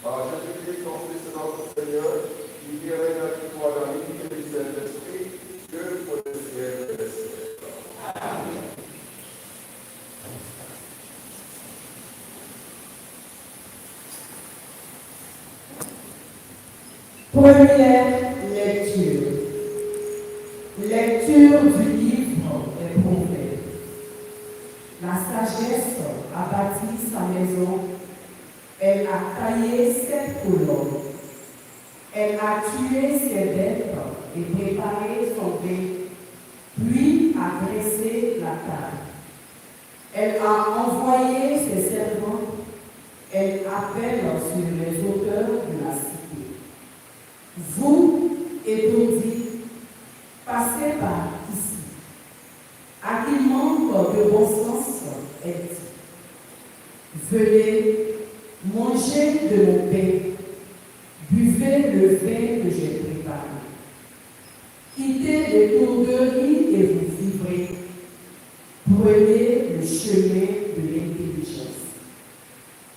Par Jésus-Christ, ton Fils, notre Seigneur, qui vit et règne avec toi dans l'unité du Saint-Esprit, Dieu pour les siècles des siècles. Amen. Première lecture. Lecture du livre des Proverbes. La sagesse a bâti sa maison, elle a taillé ses colonnes, elle a tué ses bêtes et préparé son blé, puis a dressé la table. Elle a envoyé ses servants, elle appelle sur les hauteurs de la cité. Vous, étourdis, passez par ici. À qui manque de bon sens est dit. Venez, mangez de mon pain, buvez le vin que j'ai préparé. Quittez les tourberies et vous vivrez. Prenez le chemin de l'intelligence.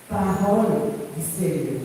Parole du Seigneur.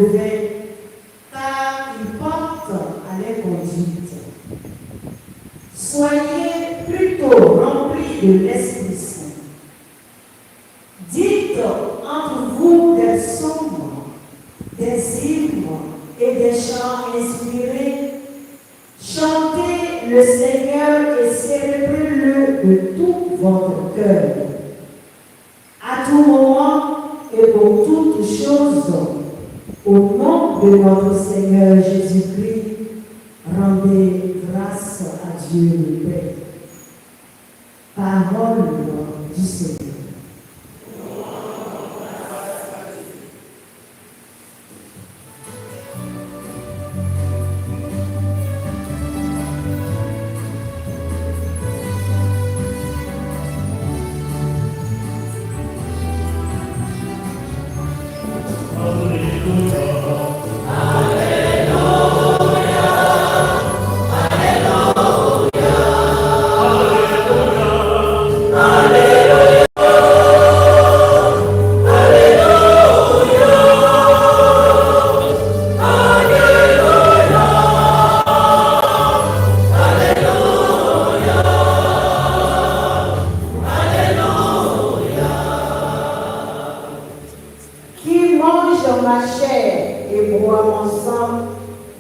vin, car il porte à l'inconduite. Soyez plutôt remplis de l'Esprit Saint. Dites entre vous des psaumes, des hymnes et des chants inspirés. Chantez le Seigneur et célébrez-le de tout votre cœur. À tout moment et pour toutes choses, au nom de notre Seigneur Jésus-Christ, rendez grâce à Dieu le Père. Parole du Seigneur.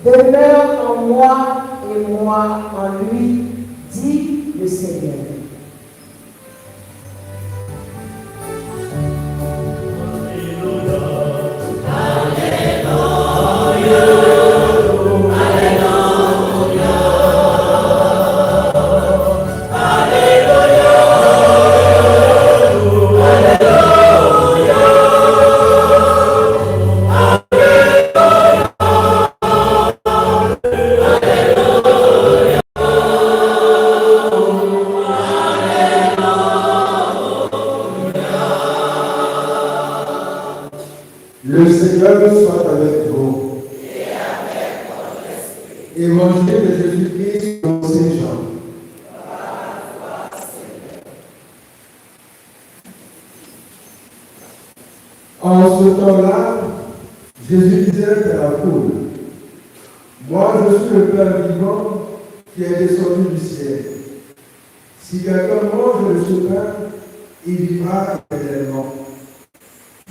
Demeure en moi et moi en lui, dit le Seigneur. Le Seigneur soit avec vous. Évangile de Jésus-Christ selon Saint Jean. En ce temps-là, Jésus disait à la foule, moi je suis le pain vivant qui est descendu du ciel. Si quelqu'un mange de ce pain, il vivra éternellement.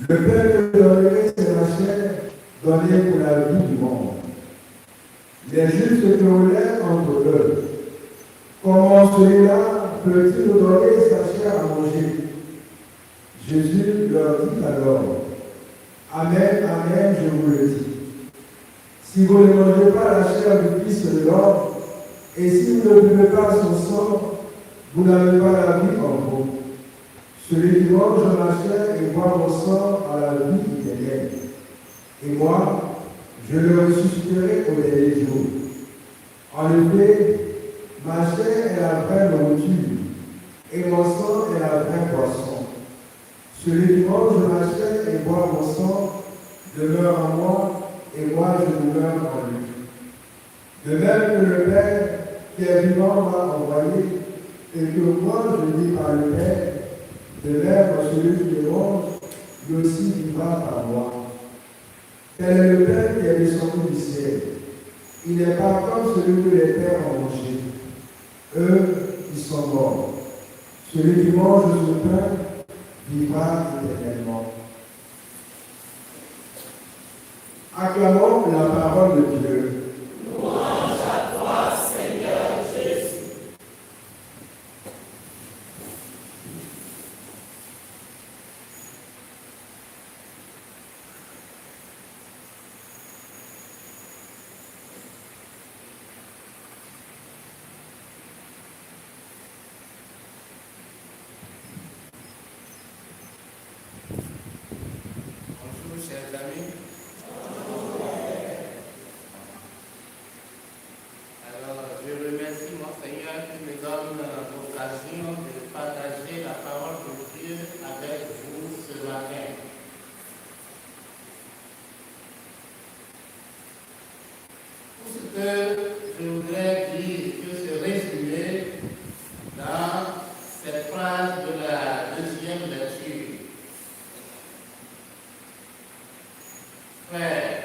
Le pain que je donnerai, c'est ma chair, donnée pour la vie du monde. Les Juifs se querellèrent entre eux. Comment celui-là peut-il nous donner sa chair à manger? Jésus leur dit alors, Amen, Amen, je vous le dis. Si vous ne mangez pas la chair du Fils de l'homme, et si vous ne buvez pas son sang, vous n'avez pas la vie en vous. Celui qui mange ma chair et boit mon sang a la vie éternelle. Et moi, je le ressusciterai au dernier jour. En effet, ma chair est la vraie nourriture, et mon sang est la vraie boisson. Celui qui mange ma chair et boit mon sang demeure en moi, et moi je demeure en lui. De même que le Père qui est vivant m'a envoyé, et que moi je dis par le Père, de même celui qui le mange, lui aussi vivra par moi. Tel est le pain qui est descendu du ciel. Il n'est pas comme celui que les pères ont mangé. Eux, ils sont morts. Celui qui mange ce pain vivra éternellement. Acclamons la parole de Dieu. Louange à toi, Seigneur Jésus. Bonjour, chers amis. Alors, je remercie mon Seigneur qui me donne l'occasion de partager la parole de Dieu avec vous ce matin. Tout ce que je voudrais dire peut se résumer dans cette phrase de la deuxième lecture. Frère,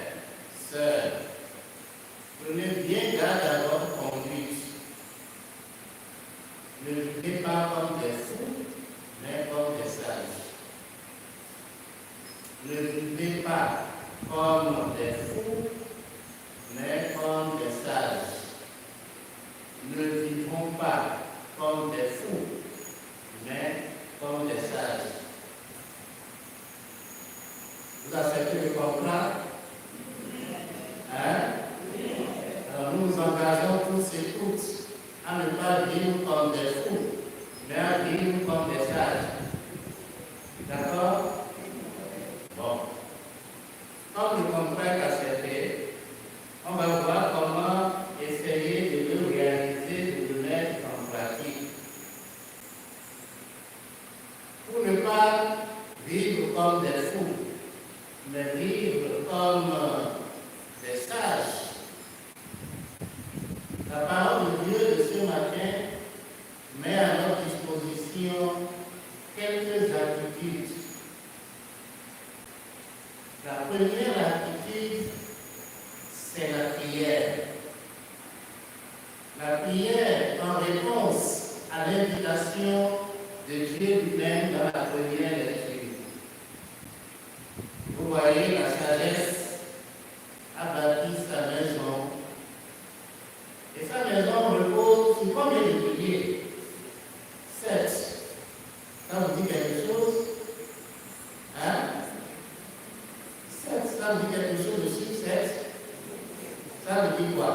Ça veut dire quoi?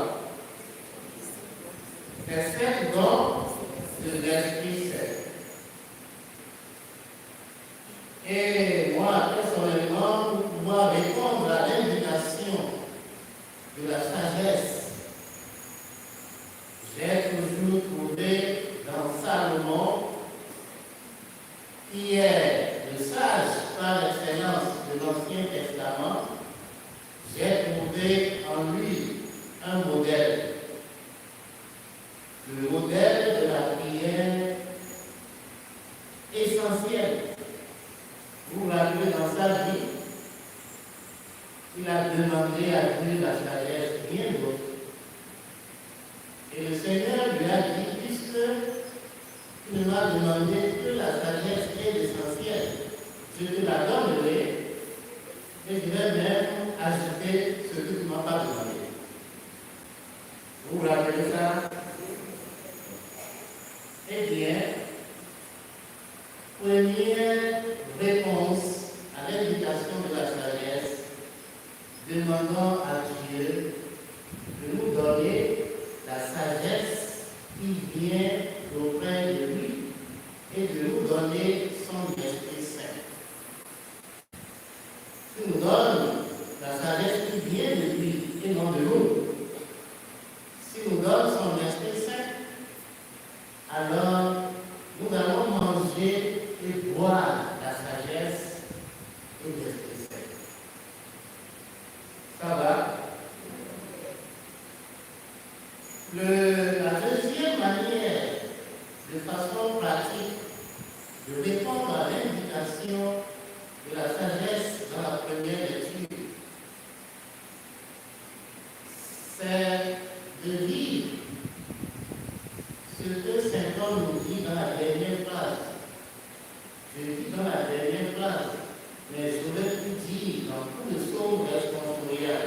Les 7 dons de l'Esprit Saint. Et moi, personnellement, pour pouvoir répondre à l'invitation de la sagesse, j'ai toujours trouvé dans Salomon, qui est le sage par excellence de l'Ancien Testament, j'ai trouvé en lui un modèle. Le modèle de la prière essentielle. Vous vous rappelez dans sa vie, il a demandé à Dieu la sagesse, rien d'autre. Et le Seigneur lui a dit, puisque tu m'as demandé que la sagesse est essentielle, je te la donnerai, et je vais même ajouter ce que tu ne m'as pas demandé. Vous vous rappelez ça? Eh bien, première réponse à l'invitation de la sagesse, demandons à Dieu de nous donner la sagesse qui vient auprès de lui et de nous donner son Esprit Saint. Il nous donne la sagesse qui vient de lui et non de nous. S'il nous donne son Esprit Saint, alors nous allons manger et boire la sagesse et l'Esprit Saint. Ça va? La deuxième manière, de façon pratique, de répondre à l'invitation de la sagesse dans la première lecture, c'est de lire ce que Saint Paul nous dit dans la dernière phrase. Je dis dans la dernière phrase, mais je voulais tout dire dans tout le psaume responsorial,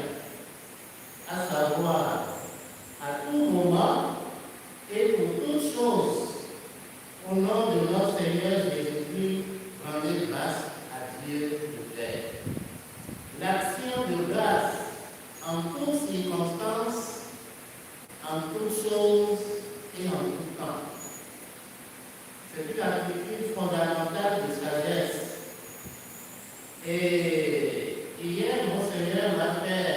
à savoir, à tout moment et pour toutes choses, au nom de notre Seigneur Jésus-Christ, rendez grâce à Dieu le Père. L'action de grâce en toutes circonstances, en toutes choses et en tout temps. C'est une attitude fondamentale de sagesse. Et hier, mon Seigneur m'a fait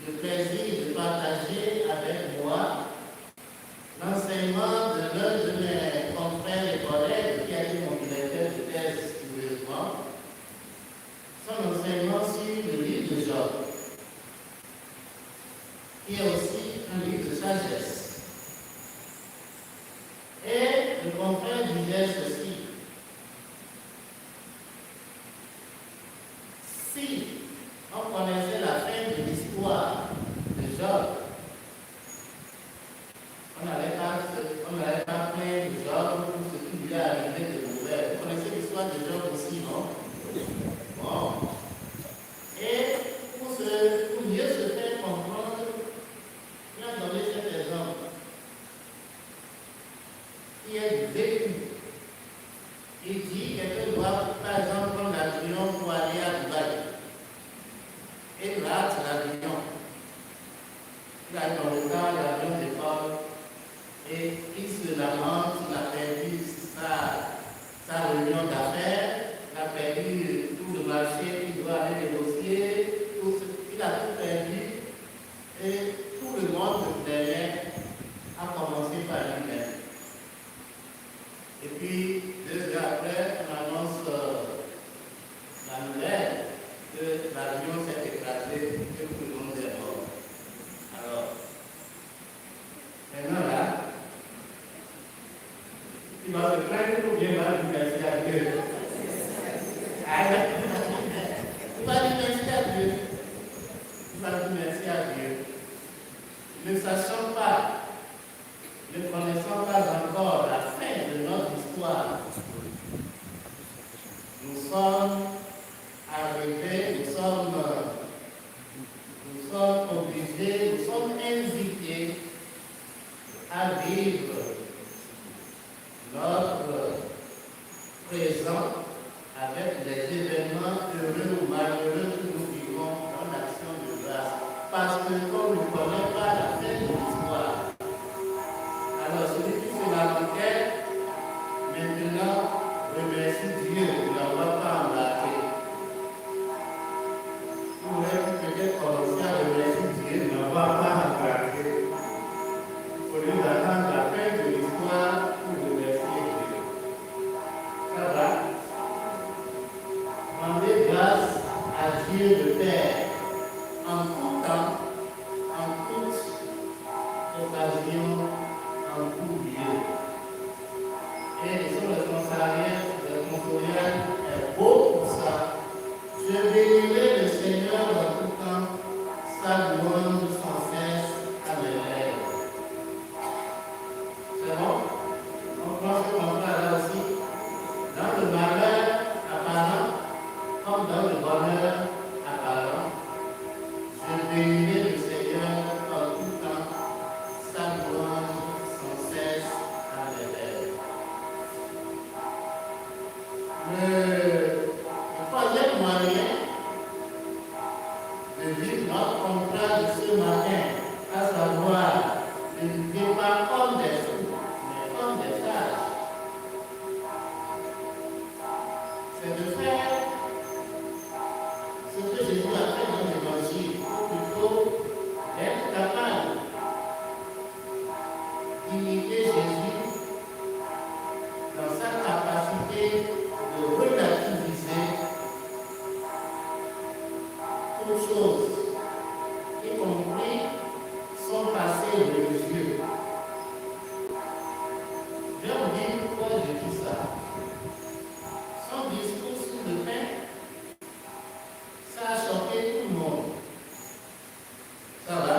le plaisir de partager avec moi l'enseignement de l'un de mes confrères et collègues qui a été mon directeur de thèse curieusement, son enseignement sur le livre de Job, qui est aussi un livre de sagesse. Et le confrère disait ceci: si on connaissait la fin de l'histoire de Job, on n'allait pas plaindre Job pour ce qui lui est arrivé de mauvais. Vous connaissez l'histoire de Job aussi, non? Bon. Et pour mieux se faire comprendre, il a donné cet exemple qui est du vécu. Il dit quelqu'un doit, par exemple, prendre l'avion pour aller à Dubaï. Et rate l'avion. Il a dans le temps, l'avion décolle et il se lamente, il a perdu sa réunion d'affaires, il a perdu tout le marché qu'il doit aller négocier, il a tout perdu et tout le monde derrière a commencé par lui-même. Et puis, 2 heures après, on annonce la nouvelle que l'avion s'est écrasé et que tout le monde est mort. Alors, maintenant là, il va se plaindre ou bien il va dire merci à Dieu. Il va dire merci à Dieu. Il va dire merci à Dieu. Ne sachant pas, ne connaissant pas encore la fin de notre histoire, nous sommes arrivés, nous sommes obligés, nous sommes invités à vivre notre présent avec les événements heureux ou malheureux que nous vivons en action de grâce. parce que comme ne connaît pas la fin de l'histoire, alors celui qui se l'appliquait, maintenant remercie Dieu de ne l'avoir pas embarqué. Vous voulez peut-être commencer à remercier Dieu de ne l'avoir pas embarqué. Au lieu d'attendre la fin de l'histoire pour remercier Dieu. Ça va? Rendez grâce à Dieu le Père en tout temps, en toute occasion, en tout lieu. Et son responsorial est beau pour ça. Je bénirai le Seigneur en tout temps, sa louange sans cesse à mes lèvres. C'est bon? On pense qu'on va là aussi. Dans le malheur apparent, comme dans le bonheur apparent, je bénirai le Seigneur en tout temps, sa louange sans cesse à mes lèvres. Le troisième moyen de vivre notre contrat de ce matin, à savoir de ne vivre pas comme des fous, mais comme des sages, c'est de faire ce que Jésus a fait dans l'Évangile, ou plutôt d'être capable d'imiter Jésus dans sa capacité de relativiser toutes choses, y compris son passé religieux. Je vais vous dire pourquoi je dis ça. Son discours sur le pain, ça a choqué tout le monde. Ça va?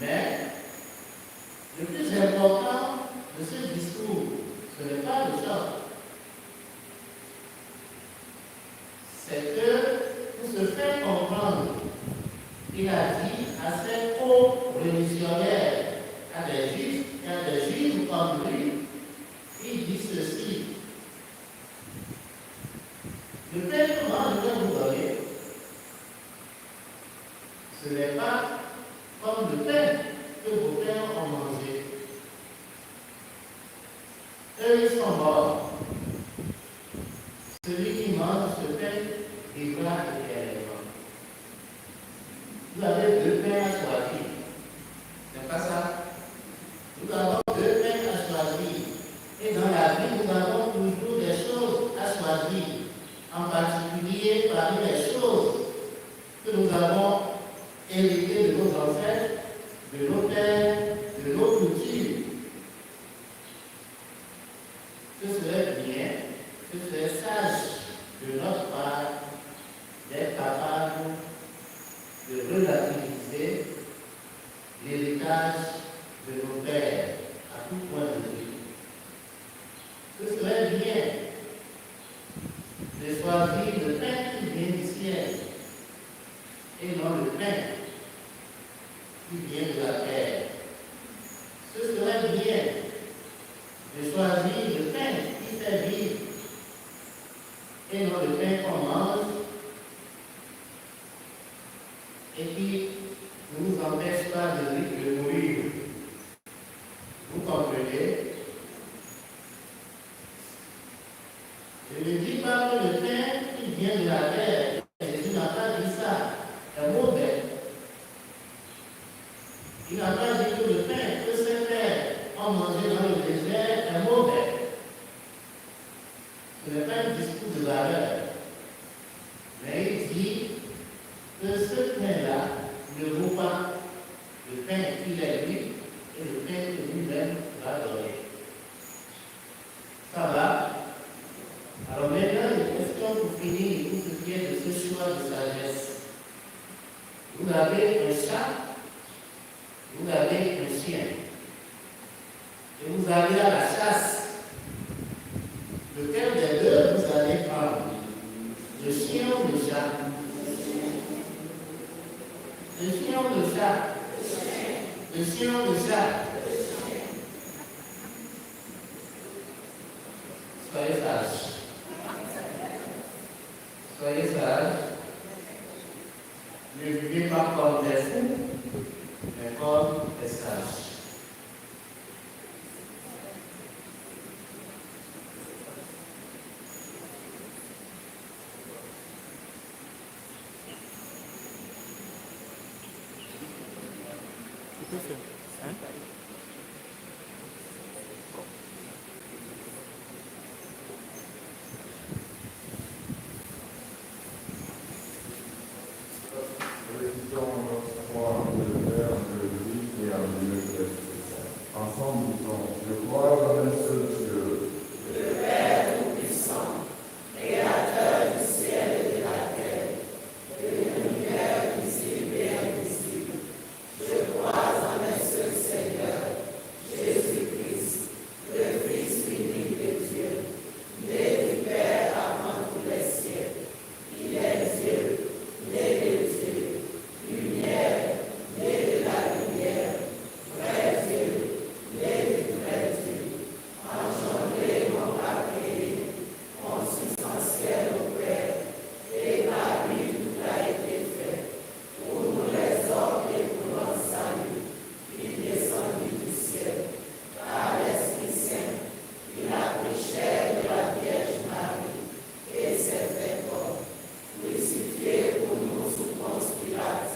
Mais le plus important de ce discours, ce n'est pas le choc. C'est que pour se faire comprendre, il a dit à ses co-religionnaires, à des juifs comme lui, il dit ceci. Le pain que moi je vais vous donner, ce n'est pas comme le pain que vos pères ont mangé. Eux, ils sont morts. Celui qui mange ce pain vivra éternellement. Vous avez deux pains à choisir. C'est pas ça? Nous avons deux pains à choisir. Et dans la vie, nous avons toujours des choses à choisir. En particulier parmi les choses que nous avons héritées de nos ancêtres, de nos pères, de nos coutumes. Ce serait bien, ce serait sage de notre part d'être capable de relativiser l'héritage de nos pères à tout point de vue. Ce serait bien de choisir le pain qui vient du ciel et non le pain qui vient de la terre. Ce serait bien de choisir le pain qui fait vivre et non le pain qu'on mange et qui ne nous empêche pas de mourir. Vous comprenez? Je ne dis pas que le pain qui vient de la terre, Jésus n'a pas dit ça, est mauvais. Il n'a pas dit que le pain que ses pères ont mangé dans le désert est mauvais. Ce n'est pas un discours de valeur. Mais il dit que ce pain-là ne vaut pas le pain qu'il est lui et le pain que lui-même va donner. Ça va? Alors maintenant, une question pour finir, pour ce qui est de ce choix de sagesse. Vous avez un chat, vous avez un chien, et vous allez à la chasse. Lequel des deux vous allez prendre? Le chien ou le chat? Le chien ou le chat? Le chien ou le chat? Soyez sages. Soyez sages. ne vivez pas comme des fous, mais comme des sages. Ensemble, disons, je crois en un seul Dieu, Le Père Tout-Puissant, Créateur du ciel et de la terre, de l'univers visible et invisible. Je crois en un seul Seigneur, Jésus-Christ, le Fils unique de Dieu, né du Père avant tous les siècles. Il est Dieu, né de Dieu, lumière, né de la lumière, vrai Dieu, né du vrai Dieu, engendré non pas créé, consubstantiel au Père, et par lui tout a été fait. Pour nous les hommes et pour notre salut, il descendit du ciel, par l'Esprit Saint, il a pris chair de la Vierge Marie, et s'est fait homme, crucifié pour nous sous Ponce Pilate,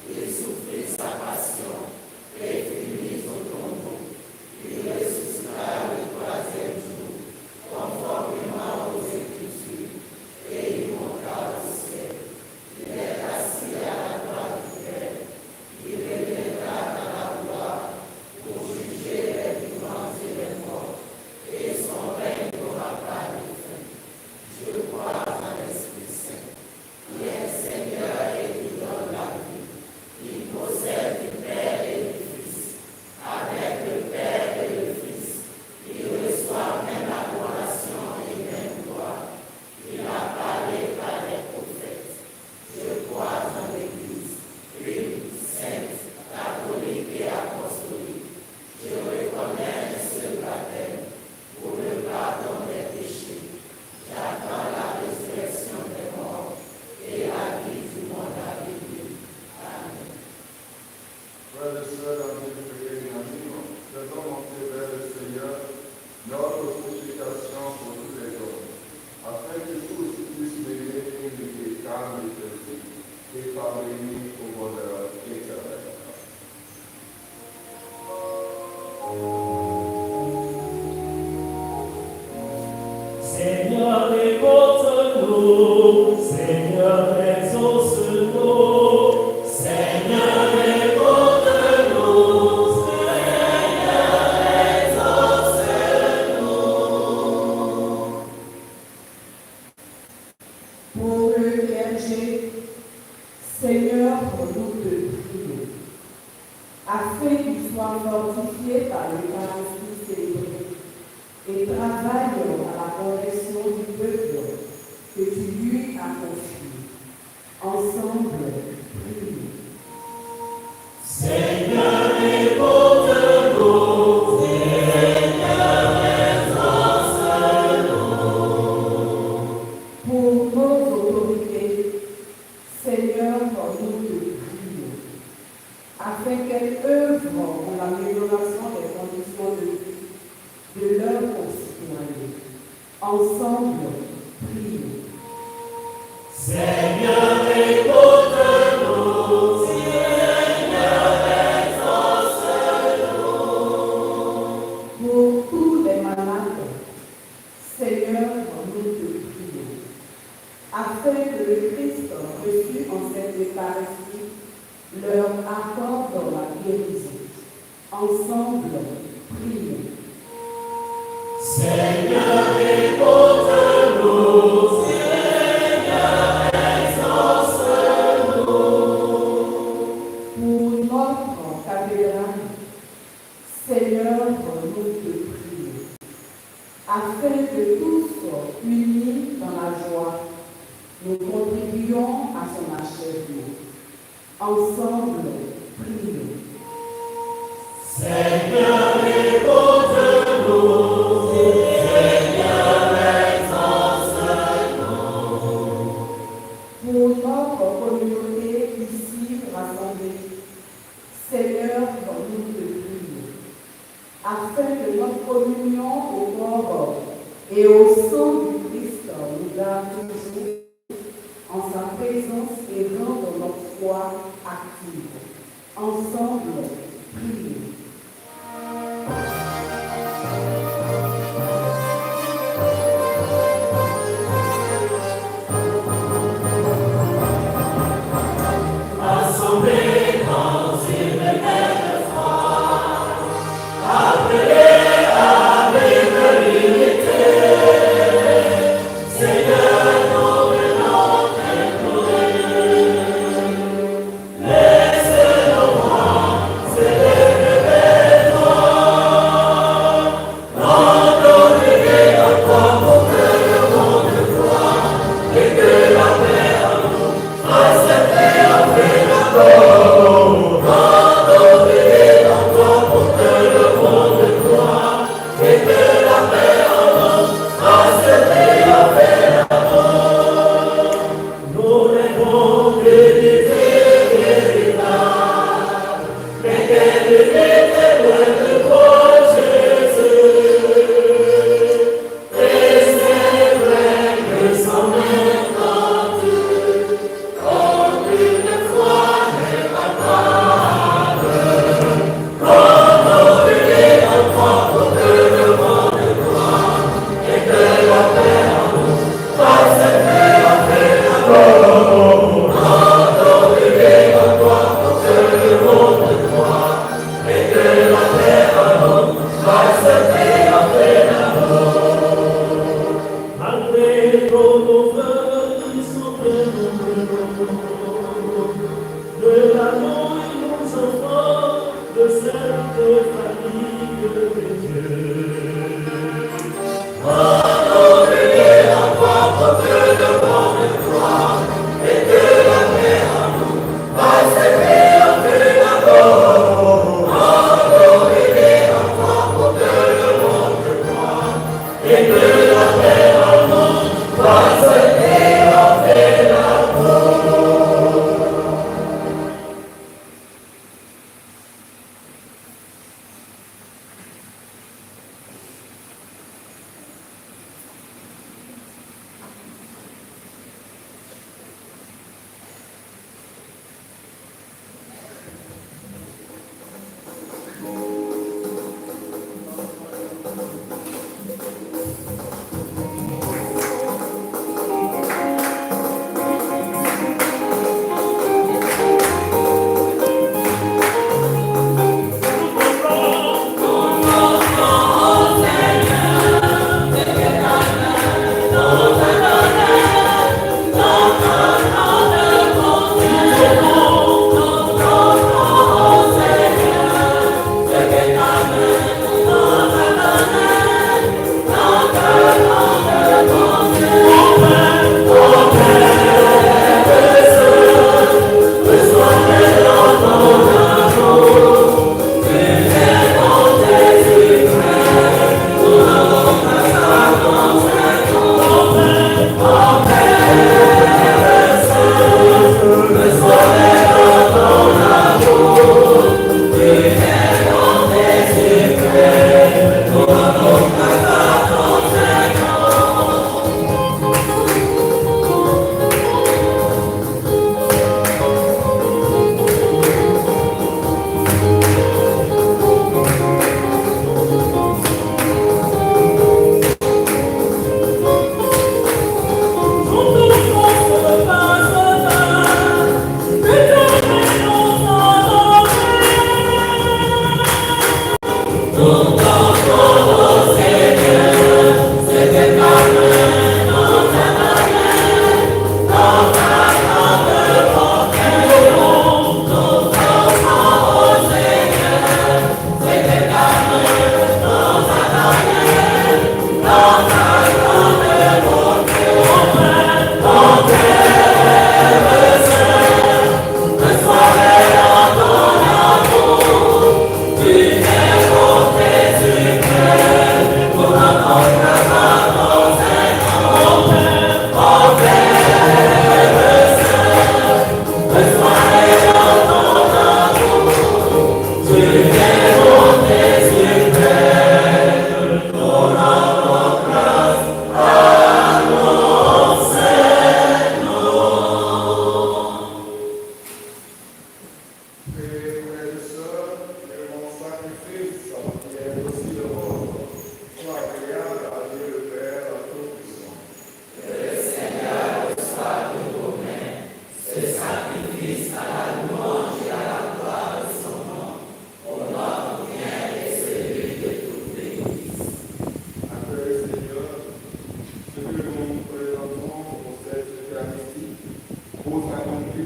il souffrit sa passion, et fut mis au tombeau. Il ressuscita le troisième jour, conformément aux Écritures, et il monta au ciel. Il est assis à la droite du Père. Il reviendra dans la gloire pour juger les vivants et les morts, et son règne n'aura pas de fin. Je crois en l'Esprit Saint, qui est Seigneur et qui donne la vie. Il possède du Père et du Fils. Avec le Père et le Fils, il reçoit même adoration et même gloire. Il a parlé par les prophètes. Je crois en l'Église, une, sainte, catholique et apostolique. Je reconnais un seul baptême pour le pardon des péchés. J'attends la résurrection des morts et la vie du monde à venir. Amen. frères et sœurs, dans notre prière unanime, faisons monter vers le Seigneur notre supplication pour tous les hommes, afin que tous puissent mener une vie calme et paisible, et parvenir au bonheur éternel. Seigneur, écoute-nous, Seigneur, exauce-nous, Seigneur, écoute-nous, Seigneur, exauce-nous. Pour le clergé, Seigneur, pour nous te prions, afin qu'il soit fortifié par l'Eucharistie célébrée et travaille à la conversion du peuple que tu lui as confié. Ensemble, prions. Seigneur, écoute-nous, Seigneur, exauce-nous. Pour nos autorités, Seigneur, pour nous te prions, afin qu'elles œuvrent pour l'amélioration des conditions de vie de leurs concitoyens. Ensemble, prions. Seigneur, écoute-nous, Seigneur, exauce-nous. Pour tous les malades, Seigneur, nous te prions, afin que le Christ reçu en cette Eucharistie leur accorde la guérison. Ensemble, prions. Seigneur, écoute-nous, Seigneur, exauce-nous. Pour notre cathédrale, Seigneur, nous te prions, afin que tous, unis dans la joie, nous contribuions à son achèvement. Ensemble, prions. Seigneur, écoute-nous, Seigneur, exauce-nous. Pour notre communauté ici afin que notre communion au corps et au sang du Christ nous garde toujours en sa présence et rende notre foi active. Ensemble, prions. Assemblés dans une même foi, appelés avec l'unité, Seigneur, nous venons t'implorer. Laisse nos rangs s'élever vers toi. Pardonne-les à toi pour que le monde croie et que la paix en nous fasse triompher la mort. Pardonne-les à toi pour que le monde croie et que la paix en nous fasse triompher la mort. Nous rêvons de l'unité véritable, mais quelle unité loin de toi, Jésus. Et c'est vrai que sans même comme une foi n'est pas capable, pardonne-les à toi pour que le monde croie et que la paix en nous fasse triompher la mort. Pardonne-les à toi pour que le monde croie et que la paix en nous fasse triompher la mort. Malgré nos voeux qui sont de l'amour et nos enfants, de cette famille de Dieu. Pardonne-les à toi pour que le monde croie et que la paix en nous fasse triompher la mort. Pardonne-les à toi pour que le monde croie et que la paix en nous fasse triompher la mort.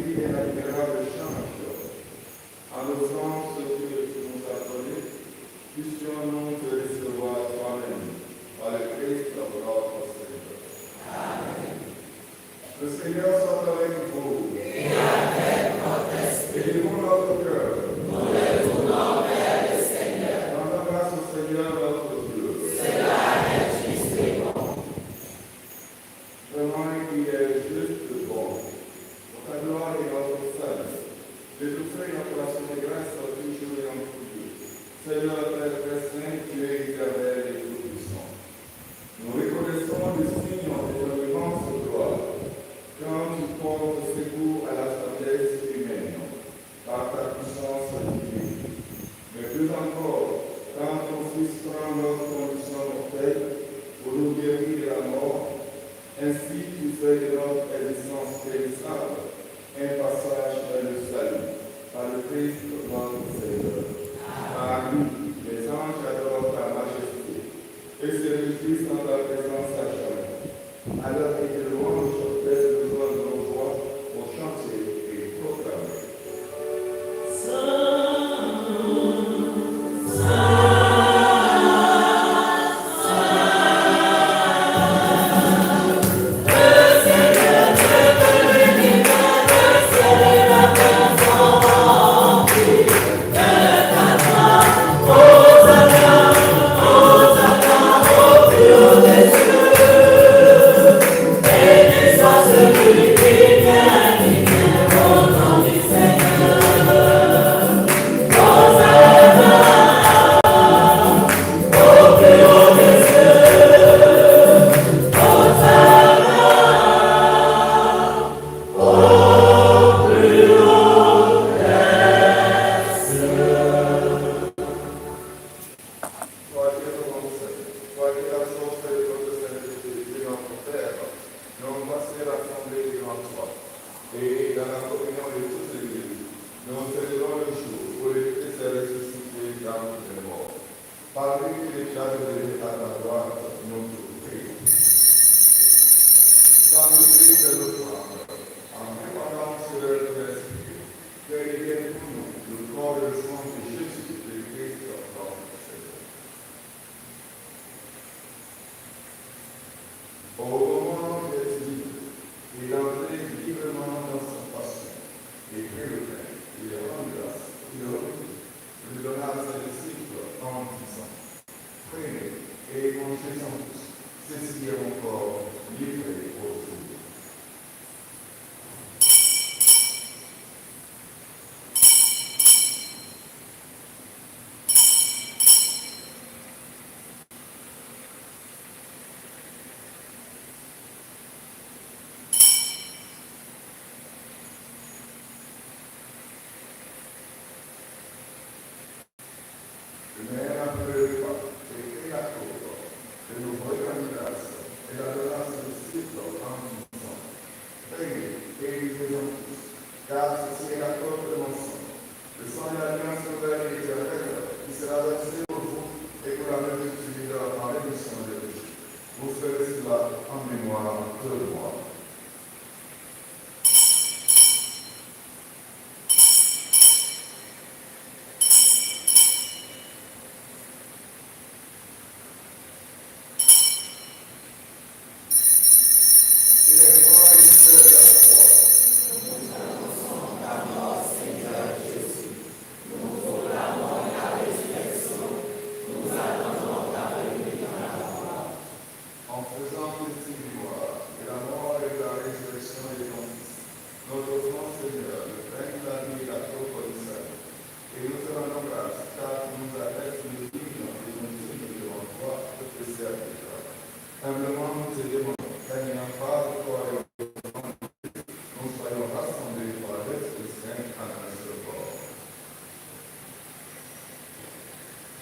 vie et l'admirable change. En offrant ce que tu nous as donné, puissions-nous te recevoir toi-même par le Christ notre Seigneur. Amen. Le Seigneur soit avec vous. Et avec votre esprit. Élevons notre cœur. Nous le tournons vers le Seigneur. Rendons grâce au Seigneur notre Dieu. Cela est juste et bon. Vraiment, il est juste et bon. Pour ta gloire et notre salut. De tout faire notre action de grâce toujours et en tout lieu. Seigneur, Père très saint, tu es éternel et tout-puissant. Nous reconnaissons le signe de ton immense gloire quand tu portes secours à la sagesse humaine par ta puissance divine. Mais plus encore, quand ton Fils prend notre condition mortelle pour nous guérir de la mort, ainsi tu fais de notre existence périssable un passage vers le salut, par le Christ notre Seigneur. Par lui, les anges adorent ta majesté et se réjouissent dans ta présence à jamais. Alors que tes louanges laissent besoin de nos voix pour chanter et proclamer.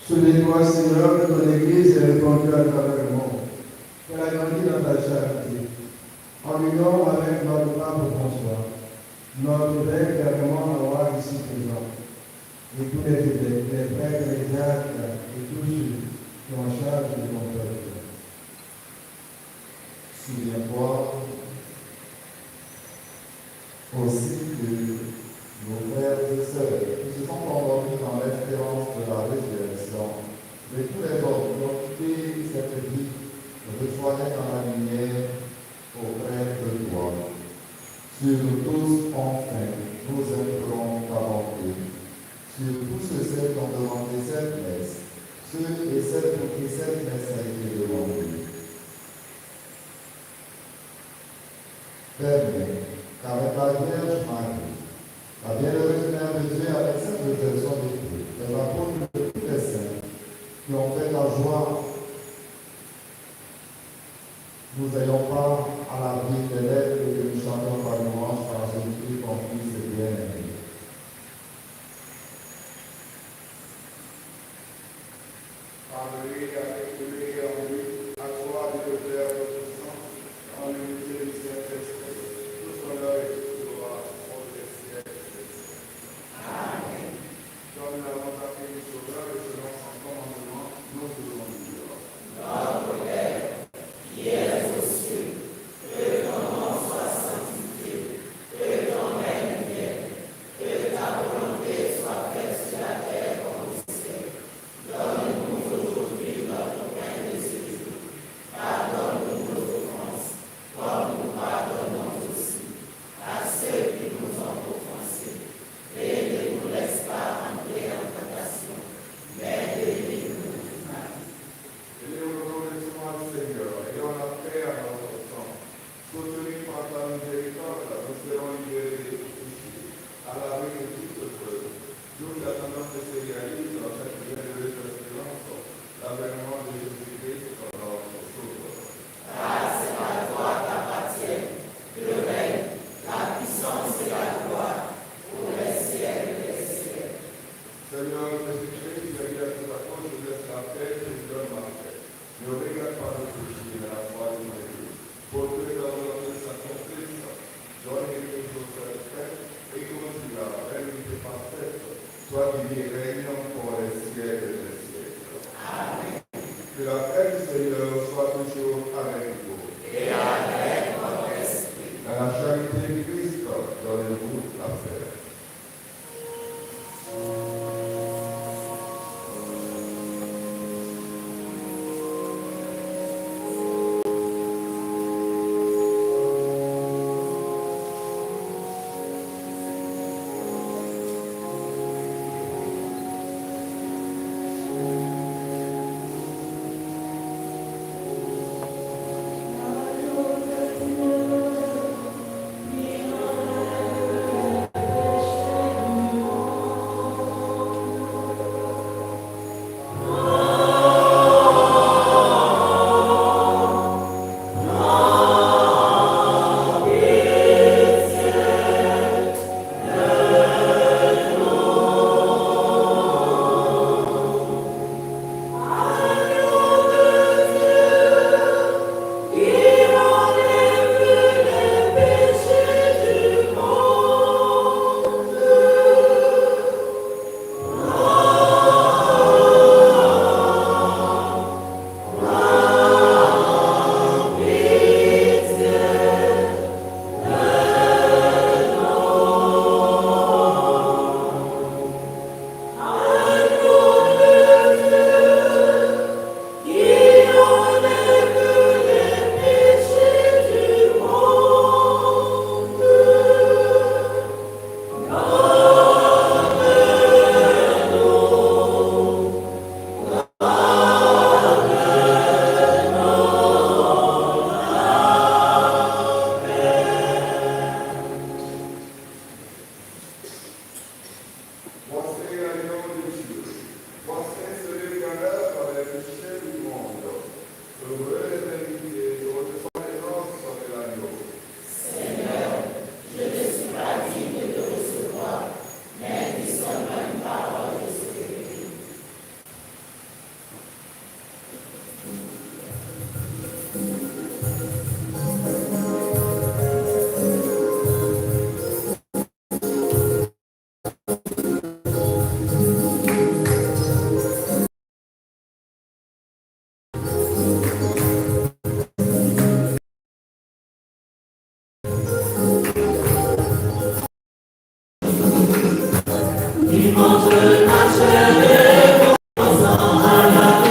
Souviens-toi, Seigneur, que ton Église est répandue à travers le monde. Qu'elle a grandi dans ta charité. En union avec notre pape François, notre évêque Clermont Noir ici présent, et tous les évêques, les prêtres, les diacres et tous ceux qui ont en charge de ton peuple. Souviens-toi aussi que Mais tous les autres qui ont quitté cette vie rejoignaient dans la lumière auprès de toi. Sur nous tous, enfin, nous aimerons ta bonté. Sur tous ceux qui ont demandé cette messe, ceux et celles pour qui cette messe a été demandée. Permets qu'avec la Vierge Marie, la bienheureuse Mère de Dieu, avec cette résurrection de Dieu, les apôtres de tous les saints qui ont fait la joie, nous ayons part à la vie de l'être et que nous chantons par louange par Jésus-Christ, ton Fils et bien-aimé. Par lui, avec lui et en lui, à toi, Dieu le Père Tout-Puissant, en l'unité du Saint-Esprit, tout honneur et toute gloire pour les siècles. Amen. Comme nous l'avons appris le Sauveur et selon son commandement, nous devons dire. Notre Père, qui es aux cieux, que ton nom soit sanctifié, que ton règne vienne, que ta volonté soit faite sur la terre comme au ciel. Donne-nous aujourd'hui notre pain de ce jour. Pardonne-nous nos offenses, comme nous pardonnons aussi à ceux qui nous ont offensés. Et ne nous laisse pas entrer en tentation, mais délivre-nous du mal. Et nous reconnaissons au Seigneur et on a paix à notre temps. Soutenus par ta miséricorde, nous serons libérés de tout péché, à l'abri de toute preuve. Nous attendons que se réalise dans cette bienheureuse espérance, l'avènement de Jésus-Christ, notre Sauveur. Grâce à toi t'appartiennent le règne, la puissance et la gloire pour les siècles des siècles. Seigneur Jésus-Christ, je viens tout à cause, je laisse la paix, je te donne ma paix. Ne regarde pas nos péchés, mais la foi de nos Dieu. Pour que dans notre sacrifice, donne quelque chose de fait, et continue à la vérité parfaite, toi qui vis et règnes pour les siècles des siècles. Amen. Que la paix du Seigneur soit toujours avec vous. Et avec votre esprit. Dans la charité de Christ, donnez-vous la paix. Entre la chair et le sang à la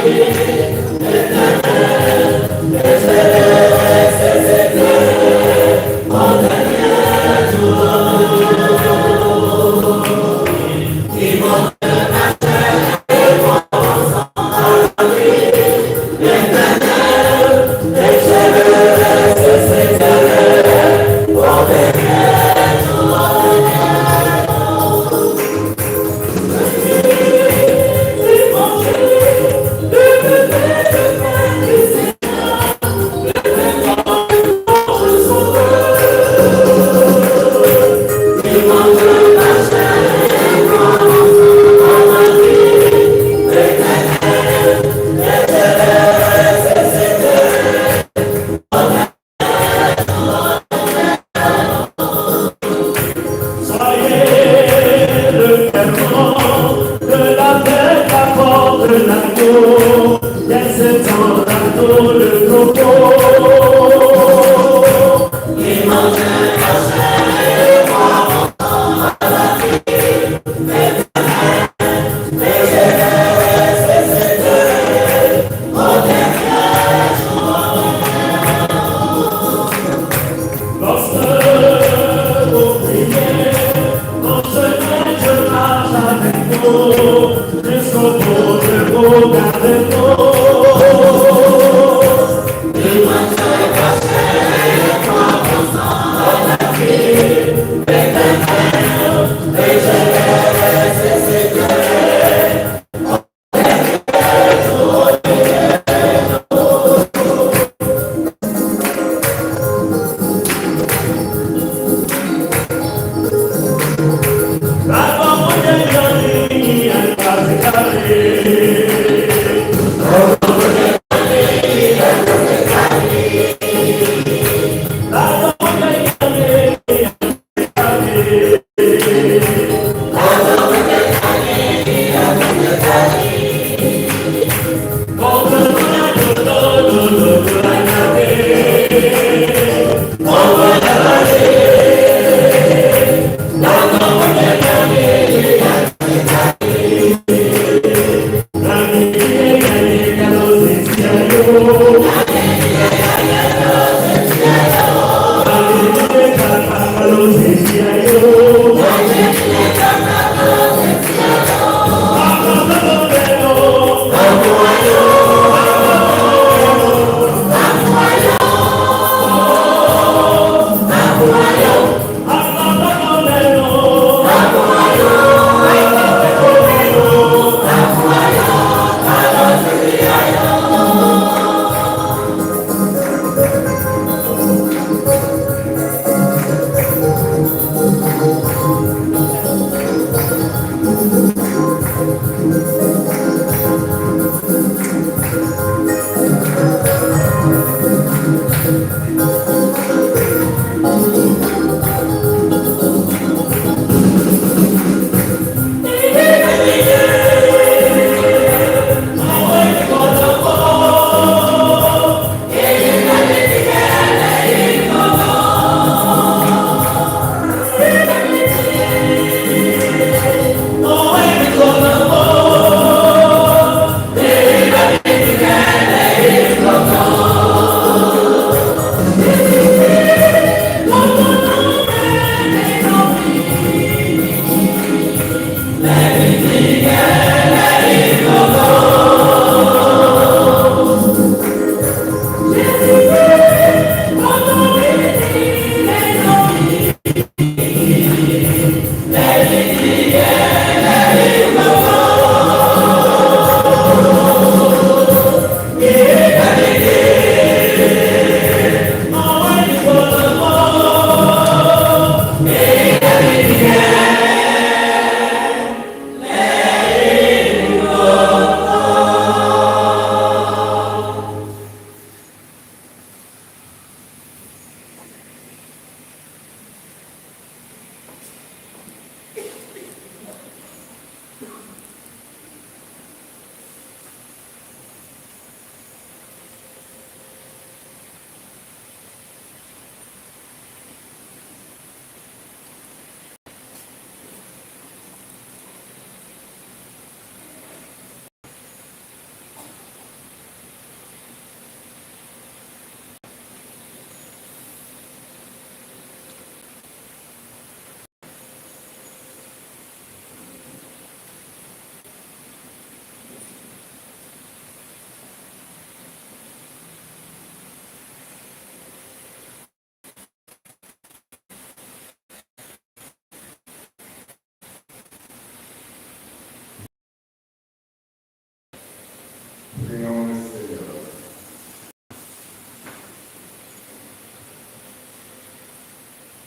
Prions le Seigneur.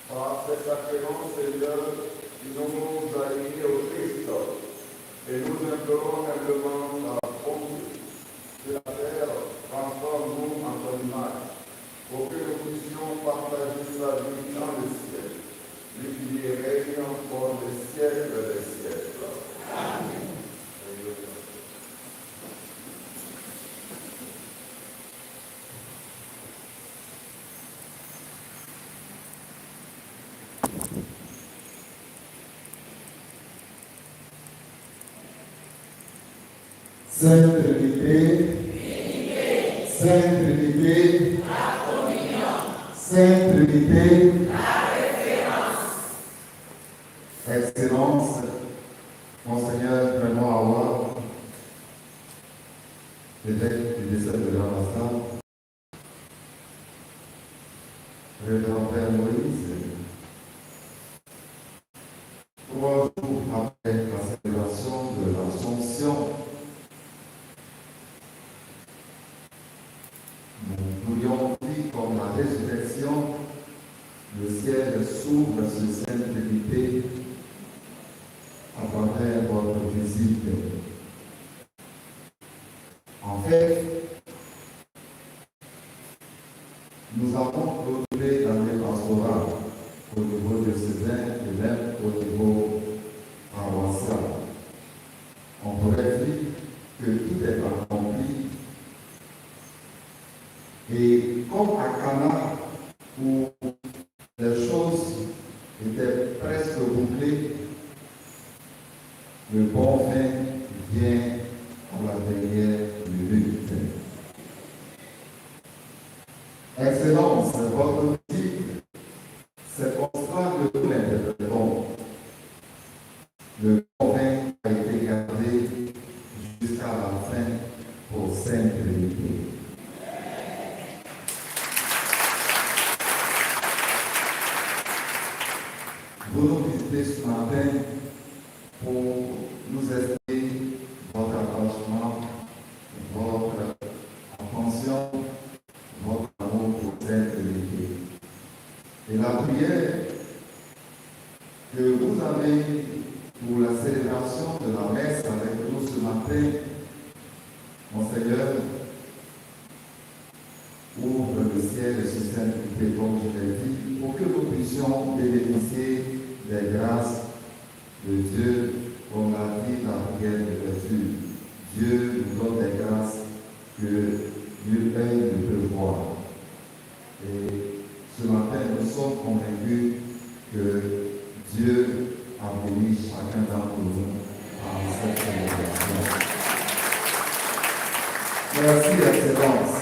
Par ces sacrements, Seigneur, nous nous alignés au Christ et nous implorons humblement la bonté de la terre, transforme-nous en ton image, pour que nous puissions partager sa vie dans le ciel, lui qui règne encore des siècles des siècles. Amen. Sainte Trinité, Sainte Trinité, La communion, Sainte Trinité, la référence, Excellence, Monseigneur Vraiment Awa, évêque du diocèse de Ramassat, Révérend Père Moïse, 3 jours après la célébration de l'Assomption, nous voulions dire comme la résurrection, le ciel s'ouvre sur Sainte Trinité à travers votre visite. En fait, nous avons clôturé l'année pastorale au niveau diocésain et même au niveau paroissial. On pourrait dire que tout est accompli. Et comme à Cana, où les choses étaient presque bouclées, le bon vin vient à la dernière minute. Excellence, votre titre, c'est constat de tous l'interprétons. Le bon vin a été gardé jusqu'à la fin pour Sainte Trinité. Vous nous visitez ce matin pour nous expliquer votre attachement, votre attention, votre amour pour Sainte Trinité. Et la prière que vous avez pour la célébration de la messe avec nous ce matin, Monseigneur, ouvre le ciel et sur Sainte Trinité, comme je l'ai dit, pour que nous puissions bénéficier des grâces de Dieu, comme l'a dit la prière de Jésus. Dieu nous donne des grâces que nul œil ne peut voir. Et ce matin, nous sommes convaincus que Dieu a béni chacun d'entre nous par cette célébration. Merci, Excellence.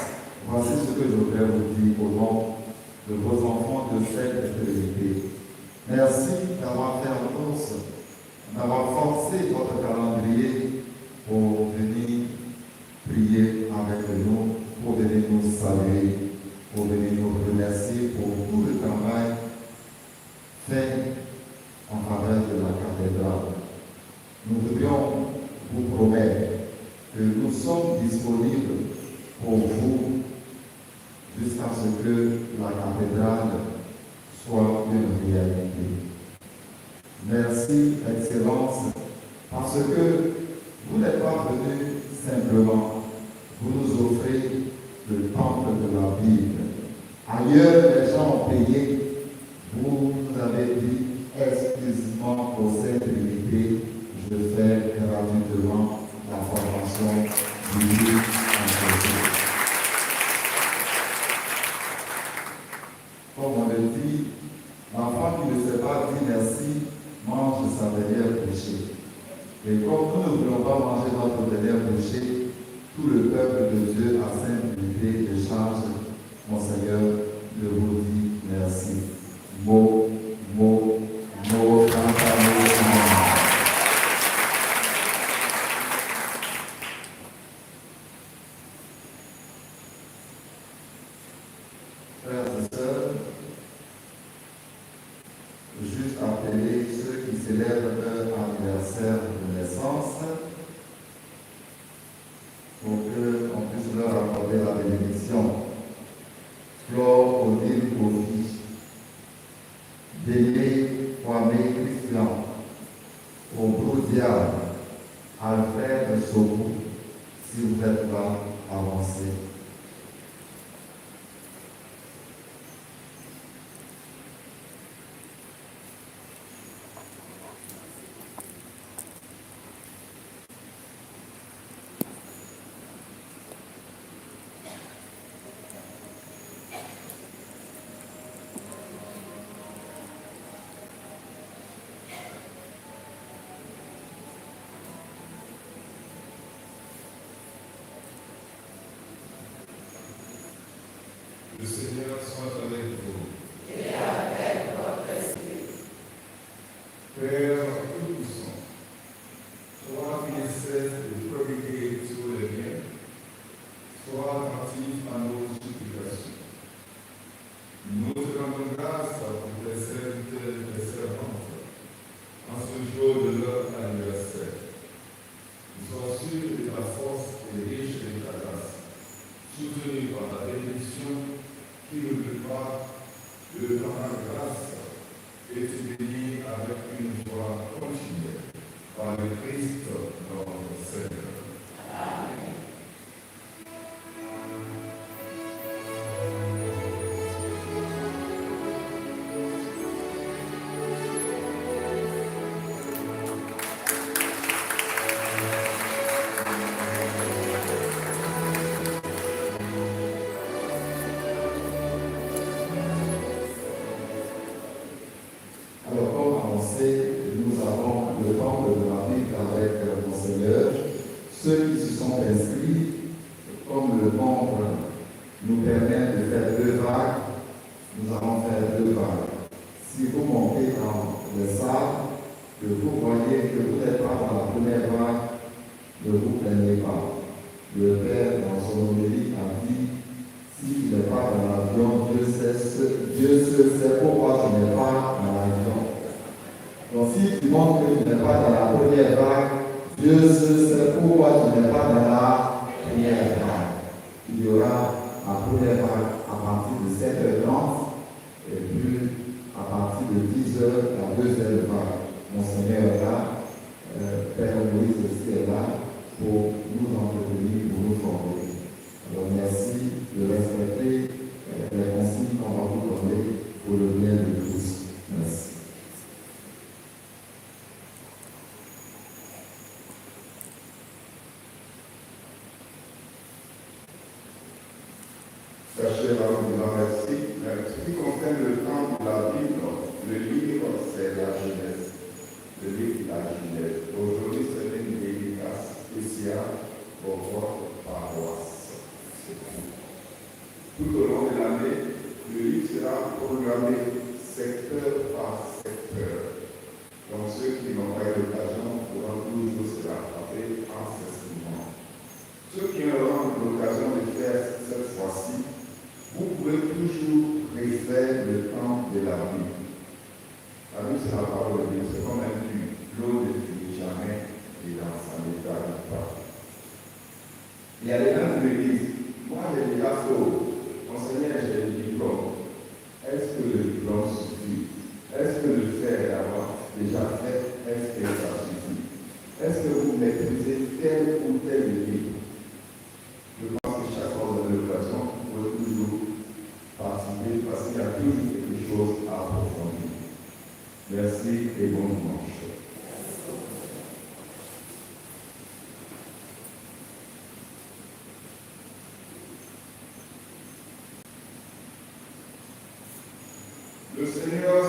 Voici ce que je voudrais vous dire au nom de vos enfants de cette Trinité. Merci d'avoir fait en course, d'avoir forcé votre calendrier pour venir prier avec nous, pour venir nous saluer, pour venir nous remercier pour tout le travail fait en faveur de la cathédrale. Nous voudrions vous promettre que nous sommes disponibles pour vous jusqu'à ce que la cathédrale soit une réalité. Merci, Excellence, parce que vous n'êtes pas venus simplement, vous nous offrez le temple de la Bible. Ailleurs, les gens ont payé, vous nous avez dit exclusivement pour cette unité, je fais gratuitement la formation du livre en français. Comme on le dit, l'enfant qui ne sait pas dire merci mange sa dernière bouchée. Et comme nous ne voulons pas manger notre dernière bouchée, tout le peuple de Dieu à Sainte Trinité décharge, Monseigneur, de vous dire merci. Mot, mot, mot, frères et sœurs, juste appeler ceux qui célèbrent leur anniversaire de naissance pour qu'on puisse leur accorder la bénédiction. Flore Odile Kofi, Délé Kwame Christian, Obroudia, Alfred Sobou, si vous êtes là, avancez. nom de Christ, notre Seigneur. Alors, comme annoncé, nous avons le temple de la Bible avec mon Seigneur. Ceux qui se sont inscrits, comme le nombre nous permet de faire 2 vagues, nous allons faire 2 vagues. Si vous montez dans le salle, que vous voyez que vous n'êtes pas dans la première vague, ne vous plaignez pas. Le Père, dans son homélie, a dit, s'il n'est pas dans l'avion, Dieu seul sait pourquoi tu n'es pas dans l'avion. Donc si tu montres que tu n'es pas dans la première vague, Dieu seul sait pourquoi tu n'es pas dans la première vague. Il y aura la première vague à partir de 7h30 et puis à partir de 10h, la deuxième vague. Mon Seigneur est là, Père Moïse aussi est là pour nous entretenir, pour nous former. Alors merci de respecter les consignes qu'on va vous donner pour le bien de tous. Merci. Sachez là où nous merci. Ce qui concerne le temps de la Bible, le livre, c'est la Genèse. Le livre de la Genèse. Aujourd'hui, c'est une dédicace spéciale pour votre paroisse. Tout au long de l'année, le livre sera programmé secteur par secteur. Donc ceux qui n'ont pas eu l'occasion pourront toujours se rattraper en ce moment. Ceux qui auront l'occasion de faire cette fois-ci, vous pouvez toujours refaire le temps de la vie. La vie, c'est la parole de Dieu, c'est comme un puits. L'eau ne finit jamais et dans sa méthode pas. Il y a des gens qui me disent, moi j'ai déjà faux, enseignant, j'ai le diplôme. Est-ce que le diplôme suffit? Est-ce que le fait d'avoir déjà fait, est-ce que ça suffit? Est-ce que vous maîtrisez tel ou tel livre? Je pense que chaque fois que vous avez l'occasion, vous pouvez toujours participer parce qu'il y a toujours quelque chose à approfondir. Merci et bon dimanche. Le Seigneur